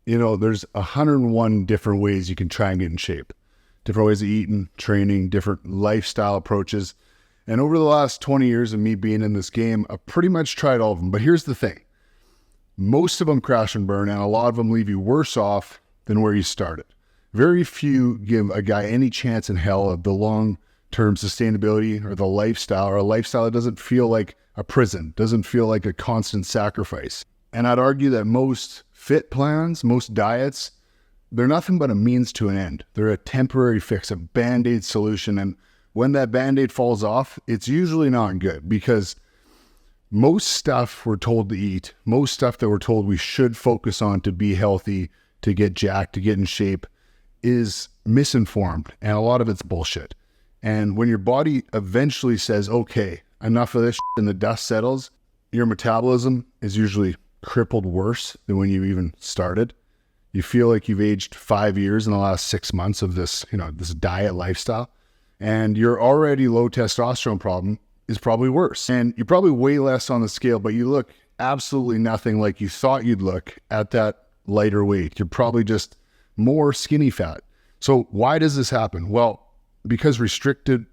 there's 101 different ways you can try and get in shape. Different ways of eating, training, different lifestyle approaches. And over the last 20 years of me being in this game, I've pretty much tried all of them. But here's the thing. Most of them crash and burn, and a lot of them leave you worse off than where you started. Very few give a guy any chance in hell of the long-term sustainability or the lifestyle, or a lifestyle that doesn't feel like a prison, doesn't feel like a constant sacrifice. And I'd argue that most fit plans, most diets, they're nothing but a means to an end. They're a temporary fix, a Band-Aid solution. And when that Band-Aid falls off, it's usually not good, because most stuff we're told to eat, most stuff that we're told we should focus on to be healthy, to get jacked, to get in shape, is misinformed. And a lot of it's bullshit. And when your body eventually says, okay, enough of this shit, and the dust settles, your metabolism is usually crippled worse than when you even started. You feel like you've aged 5 years in the last 6 months of this, this diet lifestyle, and your already low testosterone problem is probably worse. And you're probably way less on the scale, but you look absolutely nothing like you thought you'd look at that lighter weight. You're probably just more skinny fat. So why does this happen? Well, because restricted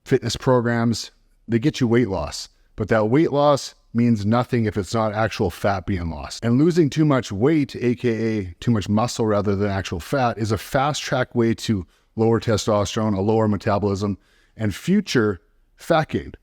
fitness programs, they get you weight loss, but that weight loss means nothing if it's not actual fat being lost. And losing too much weight, aka too much muscle rather than actual fat, is a fast track way to lower testosterone, a lower metabolism, and future fat gain.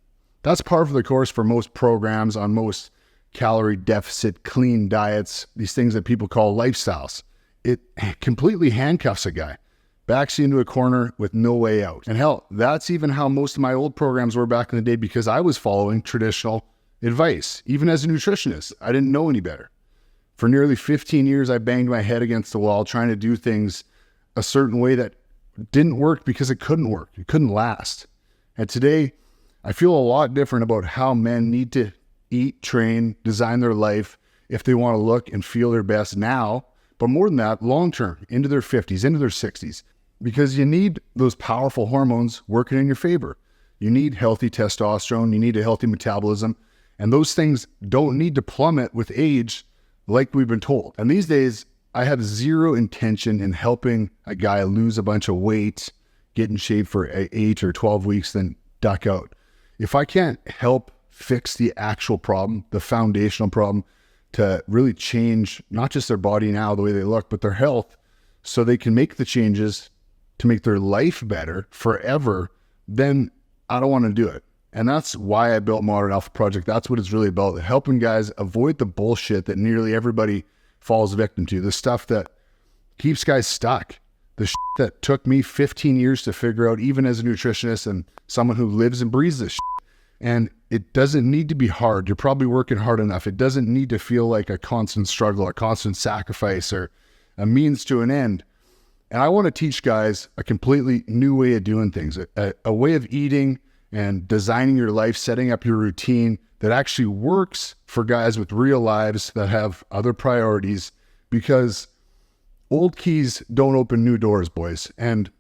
That's par for the course for most programs on most calorie deficit, clean diets, these things that people call lifestyles. It completely handcuffs a guy, backs you into a corner with no way out. And hell, that's even how most of my old programs were back in the day, because I was following traditional advice. Even as a nutritionist, I didn't know any better. For nearly 15 years, I banged my head against the wall trying to do things a certain way that didn't work because it couldn't work. It couldn't last. And today, I feel a lot different about how men need to eat, train, design their life if they want to look and feel their best now, but more than that, long-term, into their 50s, into their 60s, because you need those powerful hormones working in your favor. You need healthy testosterone, you need a healthy metabolism, and those things don't need to plummet with age like we've been told. And these days, I have zero intention in helping a guy lose a bunch of weight, get in shape for 8 or 12 weeks, then duck out. If I can't help fix the actual problem, the foundational problem, to really change not just their body now, the way they look, but their health, so they can make the changes to make their life better forever, then I don't want to do it. And that's why I built Modern Alpha Project. That's what it's really about, helping guys avoid the bullshit that nearly everybody falls victim to, the stuff that keeps guys stuck, the shit that took me 15 years to figure out, even as a nutritionist and someone who lives and breathes this shit. And it doesn't need to be hard. You're probably working hard enough. It doesn't need to feel like a constant struggle, a constant sacrifice, or a means to an end. And I want to teach guys a completely new way of doing things, a way of eating and designing your life, setting up your routine that actually works for guys with real lives that have other priorities, because old keys don't open new doors, boys. And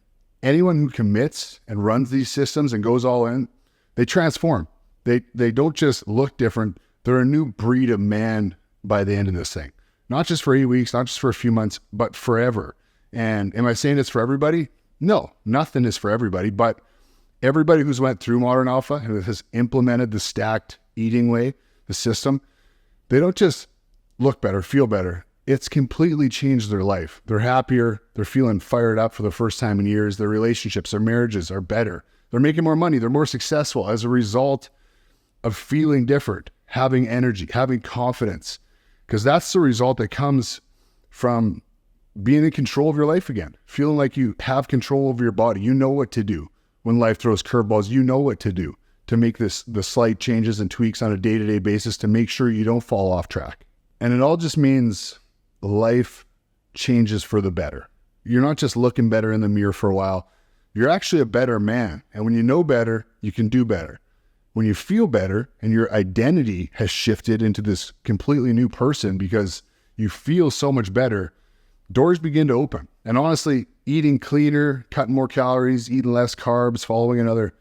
anyone who commits and runs these systems and goes all in, they transform. They don't just look different. They're a new breed of man by the end of this thing. Not just for 8 weeks, not just for a few months, but forever. And am I saying it's for everybody? No, nothing is for everybody. But everybody who's went through Modern Alpha and has implemented the stacked eating way, the system, they don't just look better, feel better. It's completely changed their life. They're happier. They're feeling fired up for the first time in years. Their relationships, their marriages are better. They're making more money. They're more successful as a result of feeling different, having energy, having confidence, because that's the result that comes from being in control of your life again, feeling like you have control over your body. You know what to do when life throws curveballs. You know what to do to make the slight changes and tweaks on a day-to-day basis to make sure you don't fall off track. And it all just means life changes for the better. You're not just looking better in the mirror for a while. You're actually a better man. And when you know better, you can do better. When you feel better and your identity has shifted into this completely new person because you feel so much better, doors begin to open. And honestly, eating cleaner, cutting more calories, eating less carbs, following another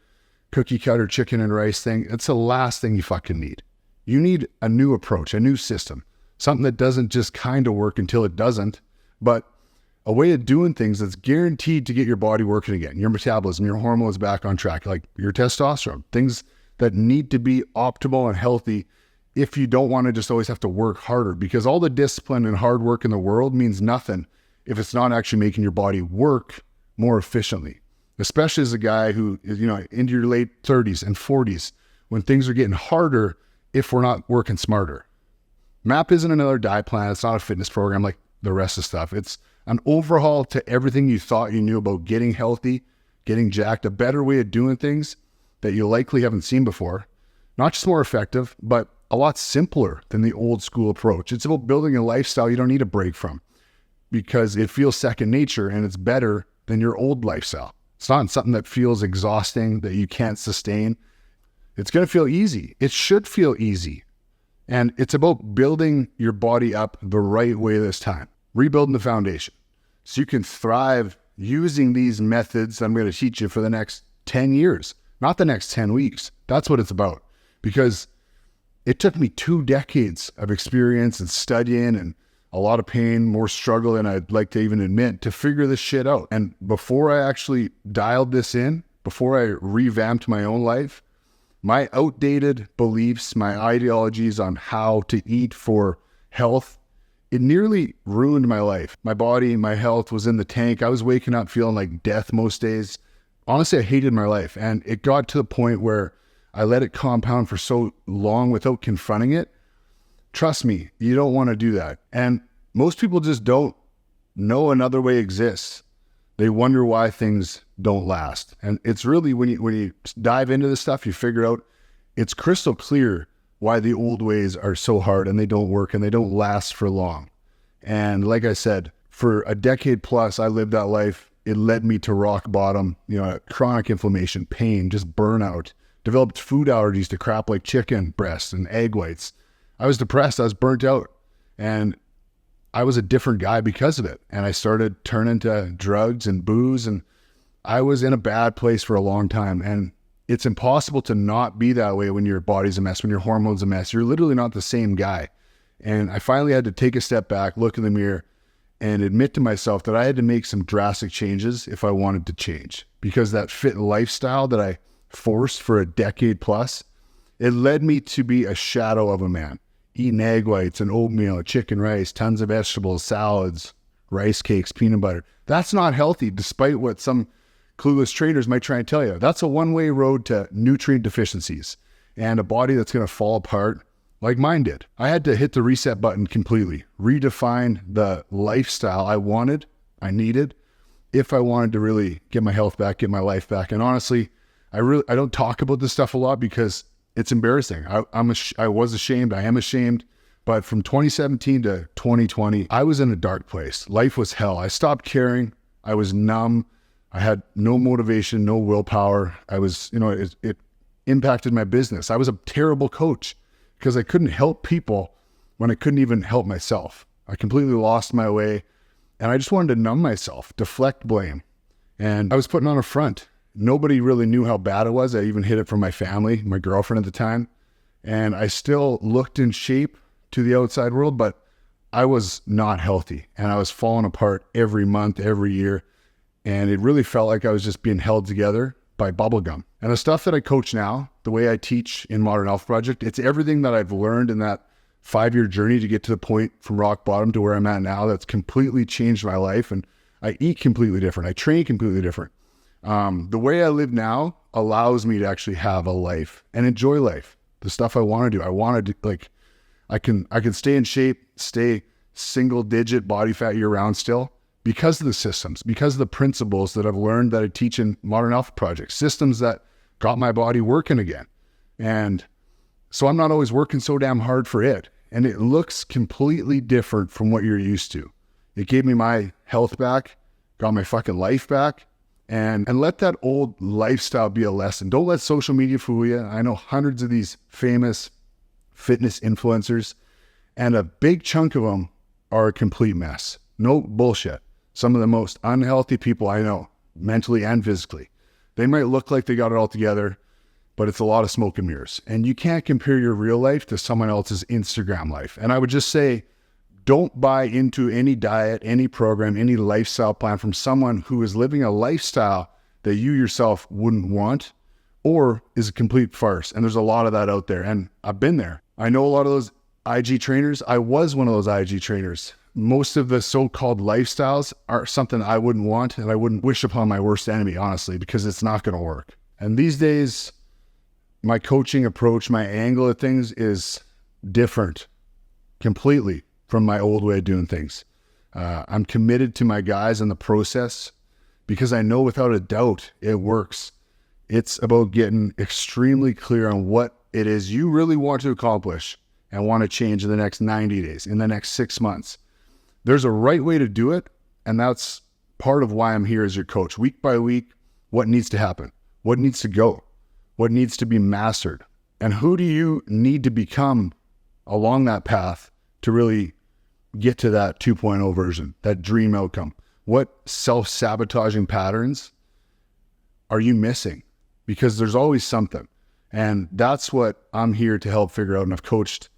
cookie cutter chicken and rice thing, it's the last thing you fucking need. You need a new approach, a new system, something that doesn't just kind of work until it doesn't, but a way of doing things that's guaranteed to get your body working again, your metabolism, your hormones back on track, like your testosterone, things that need to be optimal and healthy if you don't want to just always have to work harder, because all the discipline and hard work in the world means nothing if it's not actually making your body work more efficiently, especially as a guy who is, into your late 30s and 40s, when things are getting harder if we're not working smarter. MAP isn't another diet plan. It's not a fitness program like the rest of the stuff. It's an overhaul to everything you thought you knew about getting healthy, getting jacked, a better way of doing things that you likely haven't seen before. Not just more effective, but a lot simpler than the old school approach. It's about building a lifestyle you don't need a break from, because it feels second nature and it's better than your old lifestyle. It's not something that feels exhausting, that you can't sustain. It's going to feel easy. It should feel easy. And it's about building your body up the right way this time, rebuilding the foundation so you can thrive using these methods I'm going to teach you for the next 10 years, not the next 10 weeks. That's what it's about, because it took me 2 decades of experience and studying and a lot of pain, more struggle than I'd like to even admit, to figure this shit out. And before I actually dialed this in, before I revamped my own life, my outdated beliefs, my ideologies on how to eat for health, it nearly ruined my life. My body, my health was in the tank. I was waking up feeling like death most days. Honestly, I hated my life. And it got to the point where I let it compound for so long without confronting it. Trust me, you don't want to do that. And most people just don't know another way exists. They wonder why things don't last. And it's really, when you dive into this stuff, you figure out it's crystal clear why the old ways are so hard and they don't work and they don't last for long. And like I said, for a decade plus, I lived that life. It led me to rock bottom, chronic inflammation, pain, just burnout, developed food allergies to crap like chicken breasts and egg whites. I was depressed. I was burnt out, and I was a different guy because of it. And I started turning to drugs and booze, and I was in a bad place for a long time. And it's impossible to not be that way when your body's a mess, when your hormones a mess. You're literally not the same guy. And I finally had to take a step back, look in the mirror, and admit to myself that I had to make some drastic changes if I wanted to change, because that fit lifestyle that I forced for a decade plus, it led me to be a shadow of a man, eating egg whites and oatmeal, chicken rice, tons of vegetables, salads, rice cakes, peanut butter. That's not healthy, despite what some clueless traders might try and tell you. That's a one-way road to nutrient deficiencies and a body that's going to fall apart like mine did. I had to hit the reset button completely, redefine the lifestyle I wanted, I needed, if I wanted to really get my health back, get my life back. And honestly, I don't talk about this stuff a lot because it's embarrassing. I was ashamed. I am ashamed. But from 2017 to 2020, I was in a dark place. Life was hell. I stopped caring. I was numb. I had no motivation, no willpower. I was, it impacted my business. I was a terrible coach because I couldn't help people when I couldn't even help myself. I completely lost my way, and I just wanted to numb myself, deflect blame. And I was putting on a front. Nobody really knew how bad it was. I even hid it from my family, my girlfriend at the time. And I still looked in shape to the outside world, but I was not healthy. And I was falling apart every month, every year. And it really felt like I was just being held together by bubblegum. And the stuff that I coach now, the way I teach in Modern Health Project, it's everything that I've learned in that 5-year journey to get to the point from rock bottom to where I'm at now that's completely changed my life. And I eat completely different. I train completely different. The way I live now allows me to actually have a life and enjoy life. The stuff I want to do. I want to do, I can stay in shape, stay single digit body fat year round still because of the systems, because of the principles that I've learned that I teach in Modern Health Project, systems that got my body working again. And so I'm not always working so damn hard for it. And it looks completely different from what you're used to. It gave me my health back, got my fucking life back. And let that old lifestyle be a lesson. Don't let social media fool you. I know hundreds of these famous fitness influencers, and a big chunk of them are a complete mess. No bullshit. Some of the most unhealthy people I know, mentally and physically. They might look like they got it all together, but it's a lot of smoke and mirrors. And you can't compare your real life to someone else's Instagram life. And I would just say, Don't buy into any diet, any program, any lifestyle plan from someone who is living a lifestyle that you yourself wouldn't want or is a complete farce. And there's a lot of that out there. And I've been there. I know a lot of those IG trainers. I was one of those IG trainers. Most of the so-called lifestyles are something I wouldn't want and I wouldn't wish upon my worst enemy, honestly, because it's not going to work. And these days, my coaching approach, my angle at things is different completely from my old way of doing things. I'm committed to my guys and the process because I know without a doubt it works. It's about getting extremely clear on what it is you really want to accomplish and want to change in the next 90 days, in the next 6 months. There's a right way to do it, and that's part of why I'm here as your coach. Week by week, what needs to happen? What needs to go? What needs to be mastered? And who do you need to become along that path to really get to that 2.0 version, that dream outcome? What self-sabotaging patterns are you missing? Because there's always something. And that's what I'm here to help figure out. And I've coached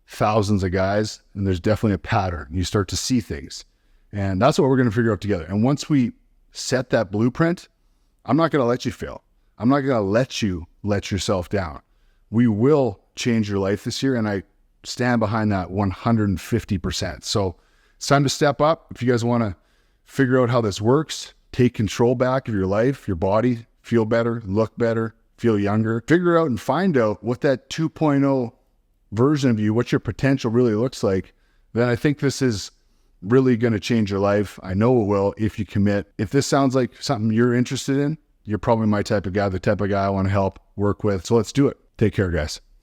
thousands of guys, and there's definitely a pattern. You start to see things. And that's what we're going to figure out together. And once we set that blueprint, I'm not going to let you fail. I'm not going to let you let yourself down. We will change your life this year, and I stand behind that 150%. So it's time to step up. If you guys want to figure out how this works, take control back of your life, your body, feel better, look better, feel younger, figure out and find out what that 2.0 version of you, what your potential really looks like, then I think this is really going to change your life. I know it will if you commit. If this sounds like something you're interested in, you're probably my type of guy, the type of guy I want to help work with. So let's do it. Take care, guys.